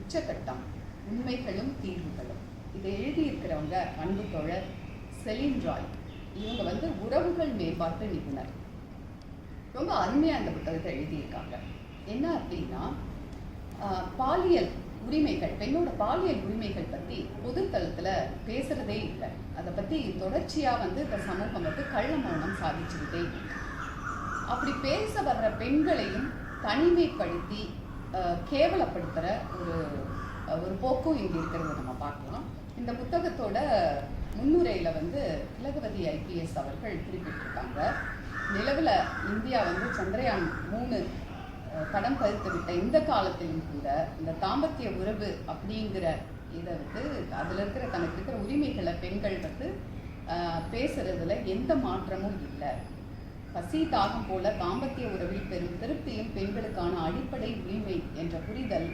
உச்சகட்டம் உண்மைகளும் தீர்வுகளும். இதை எழுதியிருக்கிறவங்க அன்பு தோழர் செலின் ராய். இவங்க உறவுகள் மேம்பாட்டு நிபுணர். ரொம்ப அருமையாக அந்த புத்தகத்தை எழுதியிருக்காங்க. என்ன அப்படின்னா, பாலியல் உரிமைகள், பெண்ணோட பாலியல் உரிமைகள் பற்றி பொதுத்தளத்தில் பேசுகிறதே இல்லை. அதை பற்றி தொடர்ச்சியாக இந்த சமூகம் கள்ள மௌனம் சாதிச்சுக்கிட்டே இல்லை. அப்படி பேச வர்ற பெண்களையும் தனிமைப்படுத்தி கேவலப்படுத்துகிற ஒரு போக்கும் இங்கே இருக்கிறத நம்ம பார்க்கலாம். இந்த புத்தகத்தோட முன்னுரையில் திலகவதி IPS அவர்கள் குறிப்பிட்டிருக்காங்க. நிலவில் இந்தியா சந்திரயான் 3 படம் பதித்து விட்ட இந்த காலத்திலும் கூட இந்த தாம்பத்திய உறவு அப்படிங்கிற இதை அதில் தனக்கு இருக்கிற உரிமைகளை பெண்கள் பேசுறதுல எந்த மாற்றமும் இல்லை. பசி தாகம் போல தாம்பத்திய உறவில் பெறும் திருப்தியும் பெண்களுக்கான அடிப்படை உரிமை என்ற புரிதல்